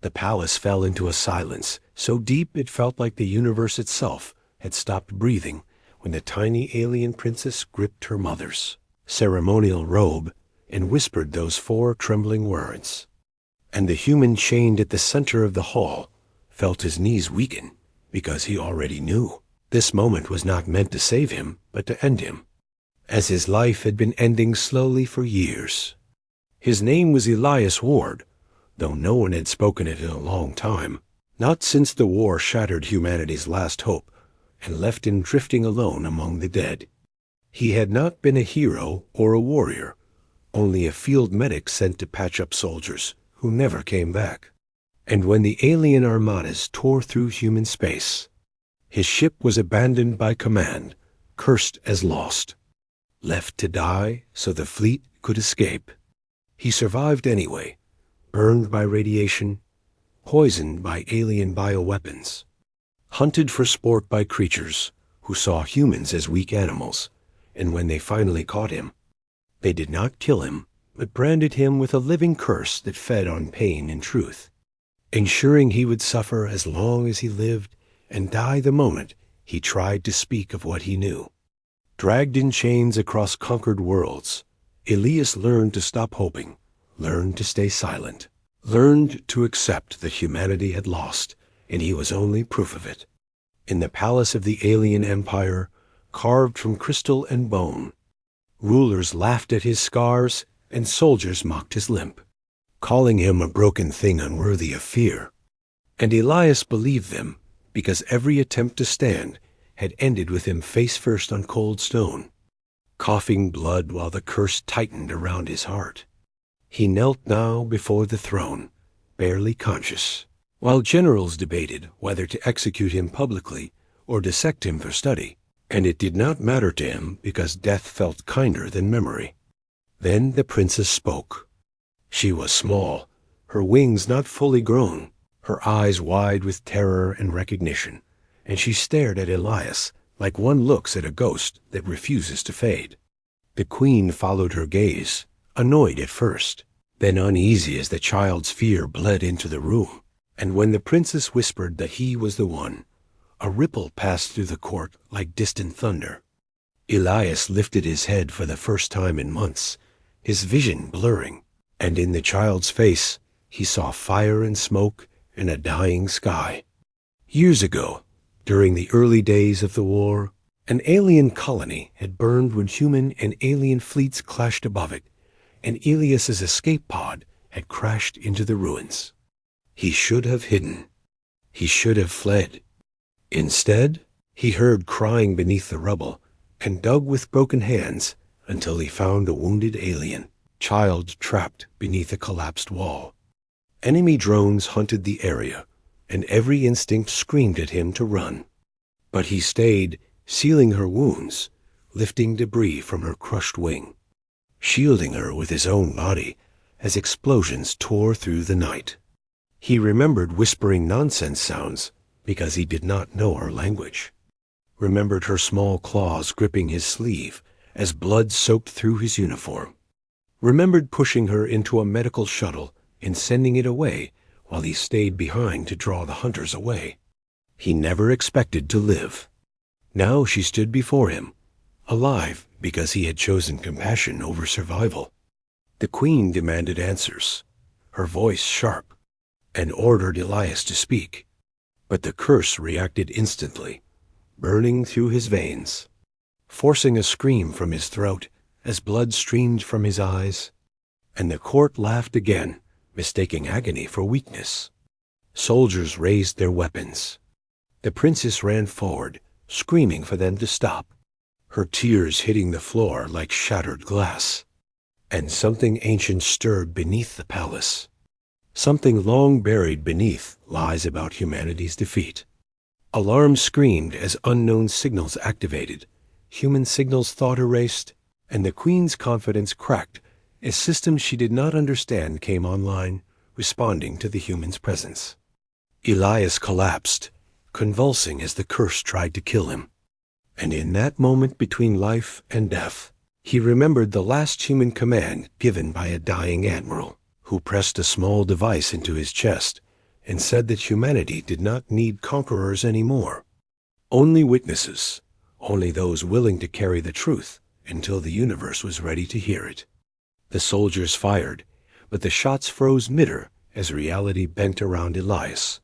The palace fell into a silence so deep it felt like the universe itself had stopped breathing when the tiny alien princess gripped her mother's ceremonial robe and whispered those 4 trembling words. And the human chained at the center of the hall felt his knees weaken because he already knew this moment was not meant to save him but to end him, as his life had been ending slowly for years. His name was Elias Ward, though no one had spoken it in a long time, not since the war shattered humanity's last hope and left him drifting alone among the dead. He had not been a hero or a warrior, only a field medic sent to patch up soldiers who never came back. And when the alien armadas tore through human space, his ship was abandoned by command, cursed as lost, left to die so the fleet could escape. He survived anyway, burned by radiation, poisoned by alien bioweapons, hunted for sport by creatures who saw humans as weak animals, and when they finally caught him, they did not kill him, but branded him with a living curse that fed on pain and truth, ensuring he would suffer as long as he lived and die the moment he tried to speak of what he knew. Dragged in chains across conquered worlds, Elias learned to stop hoping, learned to stay silent, learned to accept that humanity had lost, and he was only proof of it. In the palace of the alien empire, carved from crystal and bone, rulers laughed at his scars and soldiers mocked his limp, calling him a broken thing unworthy of fear. And Elias believed them because every attempt to stand had ended with him face first on cold stone, coughing blood while the curse tightened around his heart. He knelt now before the throne, barely conscious, while generals debated whether to execute him publicly or dissect him for study, and it did not matter to him because death felt kinder than memory. Then the princess spoke. She was small, her wings not fully grown, her eyes wide with terror and recognition, and she stared at Elias like one looks at a ghost that refuses to fade. The queen followed her gaze, annoyed at first, then uneasy as the child's fear bled into the room. And when the princess whispered that he was the one, a ripple passed through the court like distant thunder. Elias lifted his head for the first time in months, his vision blurring, and in the child's face he saw fire and smoke and a dying sky. Years ago, during the early days of the war, an alien colony had burned when human and alien fleets clashed above it, and Elias's escape pod had crashed into the ruins. He should have hidden. He should have fled. Instead, he heard crying beneath the rubble and dug with broken hands until he found a wounded alien child trapped beneath a collapsed wall. Enemy drones hunted the area, and every instinct screamed at him to run. But he stayed, sealing her wounds, lifting debris from her crushed wing, shielding her with his own body as explosions tore through the night. He remembered whispering nonsense sounds because he did not know her language, remembered her small claws gripping his sleeve as blood soaked through his uniform, remembered pushing her into a medical shuttle and sending it away while he stayed behind to draw the hunters away. He never expected to live. Now she stood before him, alive because he had chosen compassion over survival. The queen demanded answers, her voice sharp, and ordered Elias to speak. But the curse reacted instantly, burning through his veins, forcing a scream from his throat as blood streamed from his eyes. And the court laughed again, mistaking agony for weakness. Soldiers raised their weapons. The princess ran forward, screaming for them to stop, her tears hitting the floor like shattered glass. And something ancient stirred beneath the palace. Something long buried beneath lies about humanity's defeat. Alarms screamed as unknown signals activated, human signals thought erased, and the queen's confidence cracked as systems she did not understand came online, responding to the human's presence. Elias collapsed, convulsing as the curse tried to kill him. And in that moment between life and death, he remembered the last human command given by a dying admiral, who pressed a small device into his chest and said that humanity did not need conquerors anymore. Only witnesses, only those willing to carry the truth until the universe was ready to hear it. The soldiers fired, but the shots froze midair as reality bent around Elias.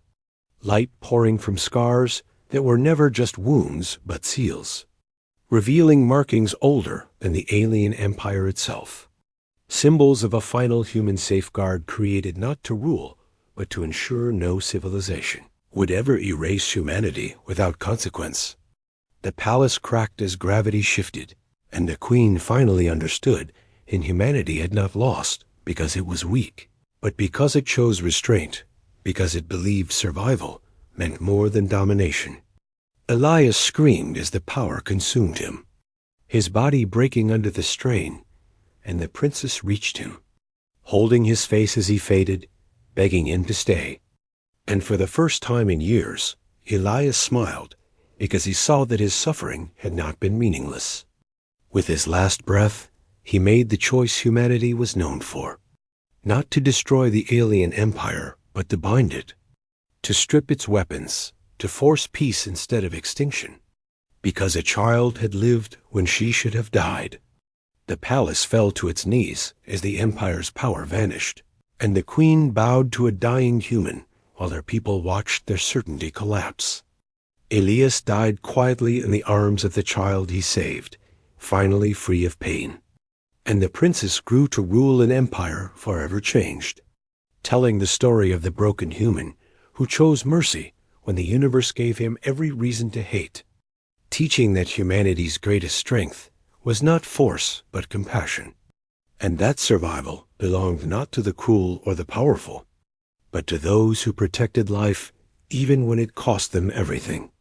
Light pouring from scars that were never just wounds but seals, revealing markings older than the alien empire itself. Symbols of a final human safeguard created not to rule, but to ensure no civilization would ever erase humanity without consequence. The palace cracked as gravity shifted, and the queen finally understood, and humanity had not lost because it was weak, but because it chose restraint, because it believed survival meant more than domination. Elias screamed as the power consumed him, his body breaking under the strain, and the princess reached him, holding his face as he faded, begging him to stay. And for the first time in years, Elias smiled because he saw that his suffering had not been meaningless. With his last breath, he made the choice humanity was known for, not to destroy the alien empire, but to bind it, to strip its weapons, to force peace instead of extinction, because a child had lived when she should have died. The palace fell to its knees as the empire's power vanished, and the queen bowed to a dying human while her people watched their certainty collapse. Elias died quietly in the arms of the child he saved, finally free of pain. And the princess grew to rule an empire forever changed, telling the story of the broken human who chose mercy when the universe gave him every reason to hate, teaching that humanity's greatest strength was not force but compassion, and that survival belonged not to the cruel or the powerful, but to those who protected life even when it cost them everything.